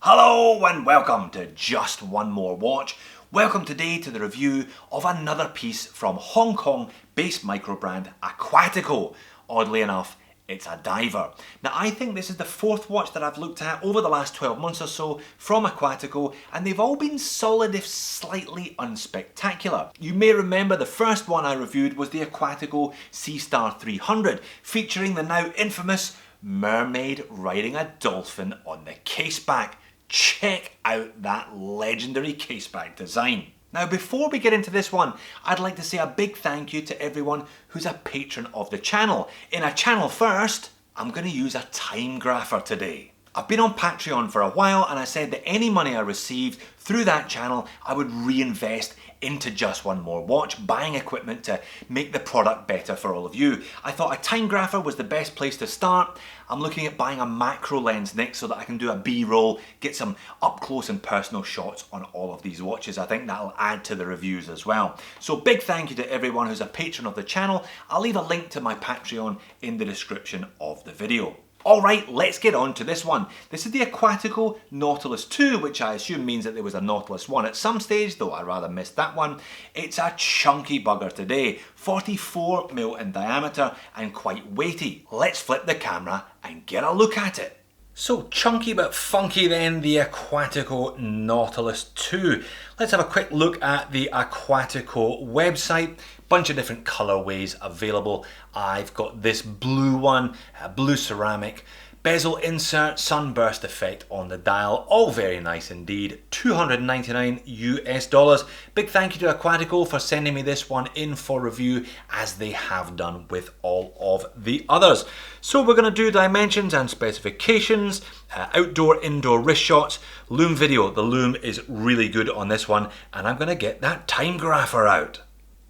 Hello and welcome to Just One More Watch. Welcome today to the review of another piece from Hong Kong-based micro brand Aquatico. Oddly enough, it's a diver. Now I think this is the fourth watch that I've looked at over the last 12 months or so from Aquatico, and they've all been solid if slightly unspectacular. You may remember the first one I reviewed was the Aquatico Seastar 300, featuring the now infamous mermaid riding a dolphin on the caseback. Check out that legendary caseback design. Now before we get into this one, I'd like to say a big thank you to everyone who's a patron of the channel. In a channel first, I'm going to use a Timegrapher today. I've been on Patreon for a while and I said that any money I received through that channel I would reinvest into Just One More Watch, buying equipment to make the product better for all of you. I thought a Timegrapher was the best place to start. I'm looking at buying a macro lens next so that I can do a B-roll, get some up close and personal shots on all of these watches. I think that'll add to the reviews as well. So big thank you to everyone who's a patron of the channel. I'll leave a link to my Patreon in the description of the video. Alright, let's get on to this one. This is the Aquatico Nautilus 2, which I assume means that there was a Nautilus 1 at some stage, though I rather missed that one. It's a chunky bugger today, 44mm in diameter and quite weighty. Let's flip the camera and get a look at it. So chunky but funky then, the Aquatico Nautilus 2. Let's have a quick look at the Aquatico website. Bunch of different colorways available. I've got this blue one, blue ceramic, bezel insert, sunburst effect on the dial, all very nice indeed. $299 US. Big thank you to Aquatico for sending me this one in for review, as they have done with all of the others. So we're going to do dimensions and specifications, outdoor, indoor wrist shots, loom video. The loom is really good on this one, and I'm going to get that Timegrapher out.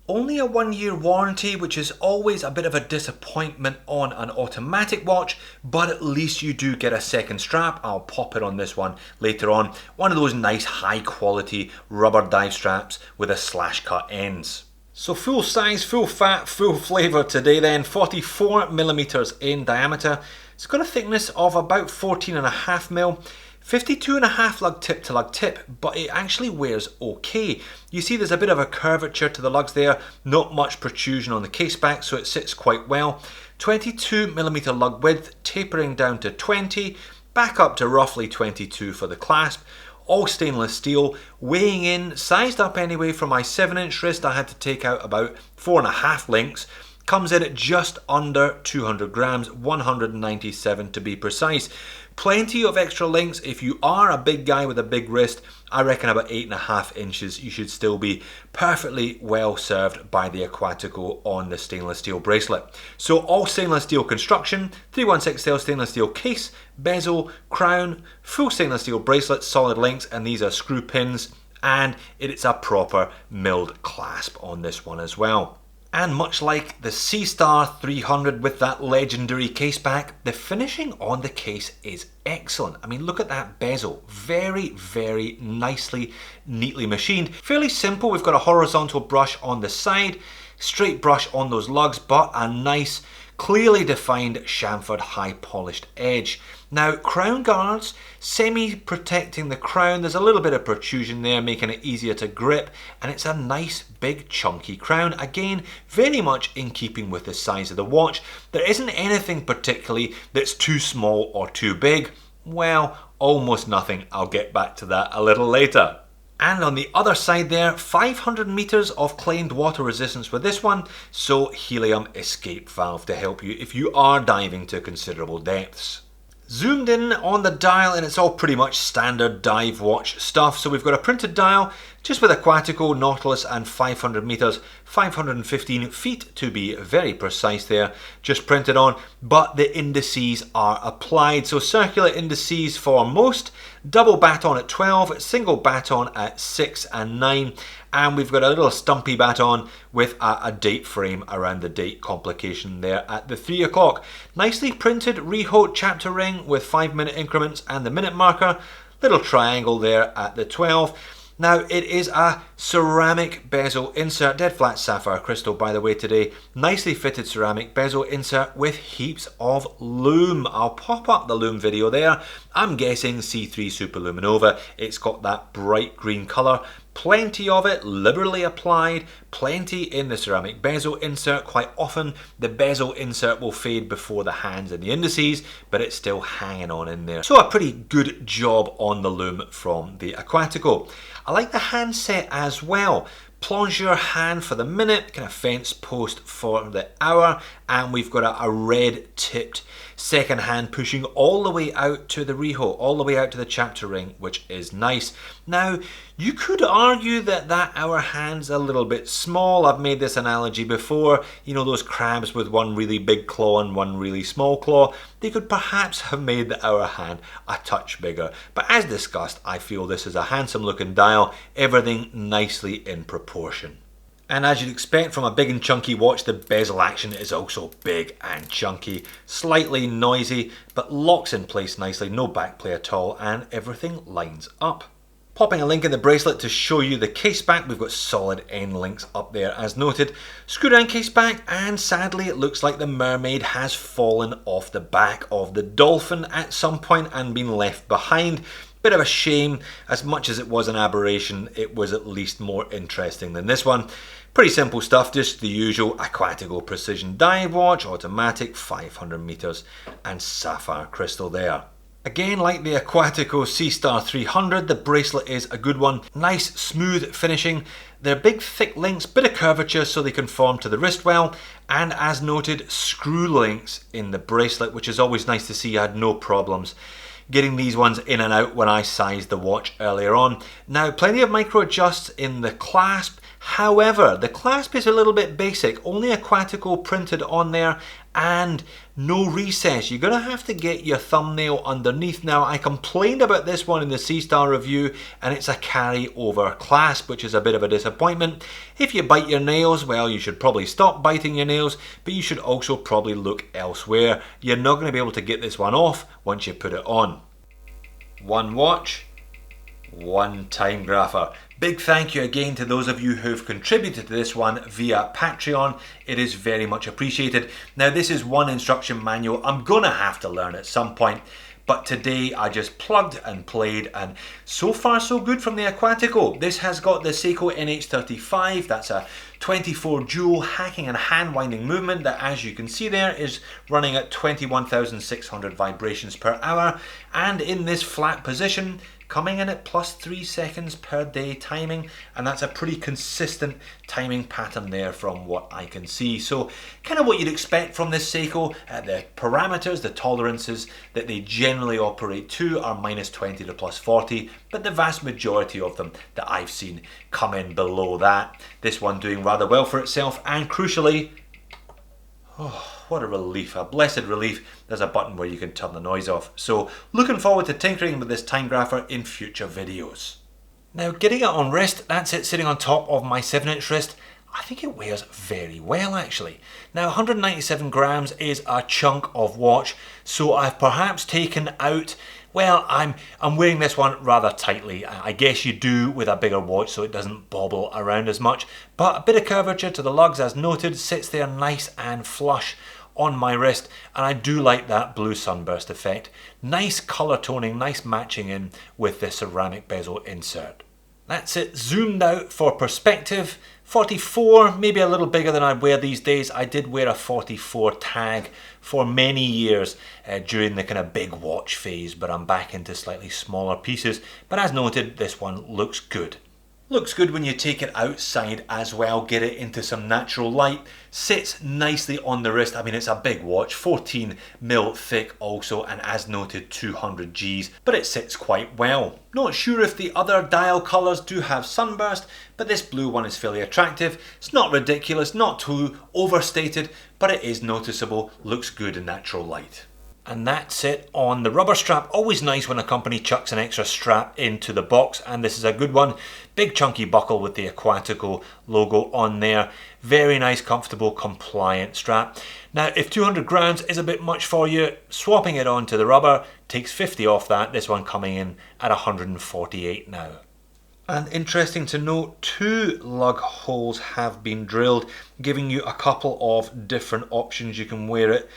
Only a 1-year warranty, which is always a bit of a disappointment on an automatic watch, but at least you do get a second strap. I'll pop it on this one later on. One of those nice high quality rubber dive straps with a slash cut ends. So full size, full fat, full flavour today then, 44mm in diameter. It's got a thickness of about 14.5mm. 52.5 lug tip to lug tip, but it actually wears okay. You see there's a bit of a curvature to the lugs there, not much protrusion on the caseback, so it sits quite well. 22mm lug width, tapering down to 20, back up to roughly 22 for the clasp. All stainless steel, weighing in, sized up anyway for my 7-inch wrist. I had to take out about 4.5 links. Comes in at just under 200 grams, 197 to be precise. Plenty of extra links. If you are a big guy with a big wrist, I reckon about 8.5 inches, you should still be perfectly well served by the Aquatico on the stainless steel bracelet. So all stainless steel construction, 316L stainless steel case, bezel, crown, full stainless steel bracelet, solid links, and these are screw pins, and it's a proper milled clasp on this one as well. And much like the Seastar 300 with that legendary caseback, the finishing on the case is excellent. I mean, look at that bezel. Very, very nicely, neatly machined. Fairly simple. We've got a horizontal brush on the side, straight brush on those lugs, but a nice, clearly defined chamfered high polished edge. Now crown guards, semi-protecting the crown. There's a little bit of protrusion there, making it easier to grip, and it's a nice big chunky crown. Again, very much in keeping with the size of the watch. There isn't anything particularly that's too small or too big. Well, almost nothing. I'll get back to that a little later. And on the other side there, 500 meters of claimed water resistance with this one, so helium escape valve to help you if you are diving to considerable depths. Zoomed in on the dial, and it's all pretty much standard dive watch stuff. So we've got a printed dial, just with Aquatico, Nautilus and 500 meters, 515 feet to be very precise there, just printed on, but the indices are applied. So circular indices for most, double baton at 12, single baton at 6 and 9, and we've got a little stumpy baton with a date frame around the date complication there at the 3 o'clock. Nicely printed Untitled Chapter ring with 5-minute increments and the minute marker, little triangle there at the 12. Now it is a ceramic bezel insert, dead flat sapphire crystal by the way today, nicely fitted ceramic bezel insert with heaps of lume. I'll pop up the lume video there. I'm guessing C3 Superluminova. It's got that bright green colour. Plenty of it, liberally applied, plenty in the ceramic bezel insert. Quite often the bezel insert will fade before the hands and the indices, but it's still hanging on in there. So a pretty good job on the lume from the Aquatico. I like the handset as well. Plunger hand for the minute, kind of fence post for the hour, and we've got a red tipped second hand pushing all the way out to the reho, all the way out to the chapter ring, which is nice. Now, you could argue that that hour hand's a little bit small. I've made this analogy before. You know those crabs with one really big claw and one really small claw? They could perhaps have made the hour hand a touch bigger. But as discussed, I feel this is a handsome looking dial, everything nicely in proportion. And as you'd expect from a big and chunky watch, the bezel action is also big and chunky, slightly noisy, but locks in place nicely, no backplay at all, and everything lines up. Popping a link in the bracelet to show you the case back. We've got solid end links up there as noted. Screw down case back, and sadly it looks like the mermaid has fallen off the back of the dolphin at some point and been left behind. Bit of a shame. As much as it was an aberration, it was at least more interesting than this one. Pretty simple stuff, just the usual Aquatico precision dive watch, automatic, 500 meters, and sapphire crystal there. Again, like the Aquatico Seastar 300, the bracelet is a good one. Nice smooth finishing. They're big thick links, bit of curvature so they conform to the wrist well, and as noted, screw links in the bracelet, which is always nice to see. I had no problems getting these ones in and out when I sized the watch earlier on. Now, plenty of micro adjusts in the clasp. However, the clasp is a little bit basic, only Aquatico printed on there and no recess. You're going to have to get your thumbnail underneath. Now, I complained about this one in the Seastar review and it's a carry over clasp, which is a bit of a disappointment. If you bite your nails, well, you should probably stop biting your nails, but you should also probably look elsewhere. You're not going to be able to get this one off once you put it on. One watch, one Timegrapher. Big thank you again to those of you who've contributed to this one via Patreon. It is very much appreciated. Now, this is one instruction manual I'm gonna have to learn at some point, but today I just plugged and played, and so far so good from the Aquatico. This has got the Seiko NH35, that's a 24 jewel hacking and hand winding movement that, as you can see there, is running at 21,600 vibrations per hour, and in this flat position, coming in at +3 seconds per day timing, and that's a pretty consistent timing pattern there from what I can see. So kind of what you'd expect from this Seiko. The parameters, the tolerances that they generally operate to are -20 to +40, but the vast majority of them that I've seen come in below that. This one doing rather well for itself, and crucially, oh, what a relief, a blessed relief. There's a button where you can turn the noise off. So looking forward to tinkering with this Timegrapher in future videos. Now, getting it on wrist, that's it sitting on top of my 7-inch wrist. I think it wears very well actually. Now, 197 grams is a chunk of watch, so I've perhaps taken out, well, I'm wearing this one rather tightly. I guess you do with a bigger watch so it doesn't bobble around as much, but a bit of curvature to the lugs as noted, sits there nice and flush on my wrist, and I do like that blue sunburst effect. Nice colour toning, nice matching in with the ceramic bezel insert. That's it zoomed out for perspective. 44, maybe a little bigger than I wear these days. I did wear a 44 tag for many years during the kind of big watch phase, but I'm back into slightly smaller pieces. But as noted, this one looks good. Looks good when you take it outside as well, get it into some natural light. Sits nicely on the wrist. I mean, it's a big watch, 14mm thick also, and as noted, 200 Gs, but it sits quite well. Not sure if the other dial colours do have sunburst, but this blue one is fairly attractive. It's not ridiculous, not too overstated, but it is noticeable, looks good in natural light. And that's it on the rubber strap. Always nice when a company chucks an extra strap into the box, and this is a good one. Big chunky buckle with the Aquatico logo on there. Very nice, comfortable, compliant strap. Now, if 200 grams is a bit much for you, swapping it onto the rubber takes 50 off that. This one coming in at 148 now. And interesting to note, 2 lug holes have been drilled, giving you a couple of different options. You can wear it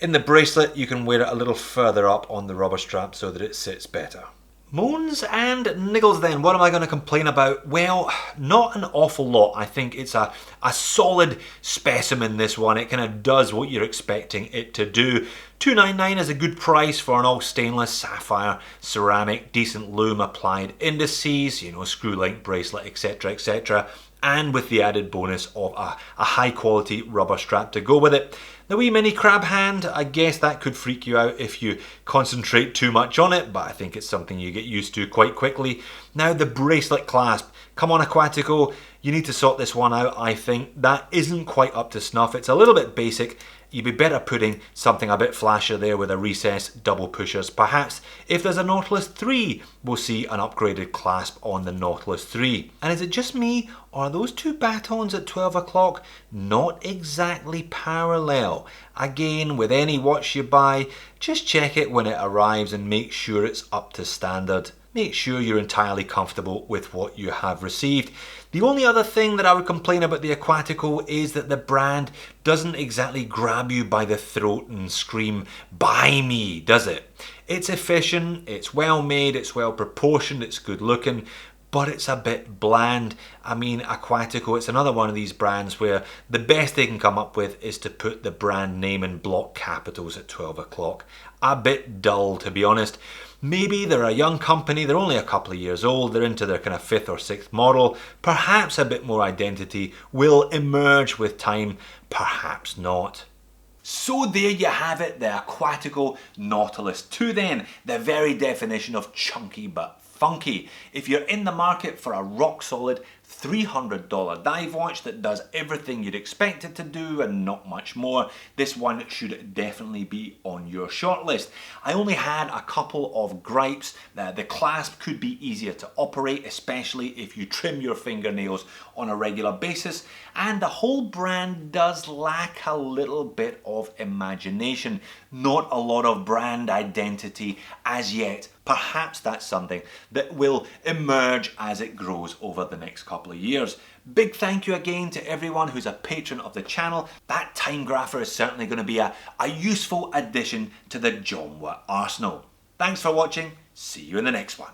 in the bracelet, you can wear it a little further up on the rubber strap so that it sits better. Moans and niggles then, what am I going to complain about? Well, not an awful lot. I think it's a solid specimen, this one. It kind of does what you're expecting it to do. $2.99 is a good price for an all stainless, sapphire, ceramic, decent lume applied indices, you know, screw link bracelet, etc, etc. And with the added bonus of a high quality rubber strap to go with it. The wee mini crab hand, I guess that could freak you out if you concentrate too much on it, but I think it's something you get used to quite quickly. Now the bracelet clasp, come on Aquatico, you need to sort this one out. I think that isn't quite up to snuff. It's a little bit basic. You'd be better putting something a bit flashier there with a recessed double pushers. Perhaps if there's a Nautilus 3, we'll see an upgraded clasp on the Nautilus 3. And is it just me, or are those 2 batons at 12 o'clock not exactly parallel? Again, with any watch you buy, just check it when it arrives and make sure it's up to standard. Make sure you're entirely comfortable with what you have received. The only other thing that I would complain about the Aquatico is that the brand doesn't exactly grab you by the throat and scream, "Buy me," does it? It's efficient, it's well made, it's well proportioned, it's good looking, but it's a bit bland. I mean, Aquatico, it's another one of these brands where the best they can come up with is to put the brand name in block capitals at 12 o'clock. A bit dull, to be honest. Maybe they're a young company, they're only a couple of years old, they're into their kind of 5th or 6th model. Perhaps a bit more identity will emerge with time, perhaps not. So there you have it, the Aquatico Nautilus 2 then, the very definition of chunky but funky. If you're in the market for a rock solid $300 dive watch that does everything you'd expect it to do and not much more, this one should definitely be on your shortlist. I only had a couple of gripes. The clasp could be easier to operate, especially if you trim your fingernails on a regular basis, and the whole brand does lack a little bit of imagination. Not a lot of brand identity as yet. Perhaps that's something that will emerge as it grows over the next couple of years. Big thank you again to everyone who's a patron of the channel. That Timegrapher is certainly going to be a useful addition to the John Watt arsenal. Thanks for watching. See you in the next one.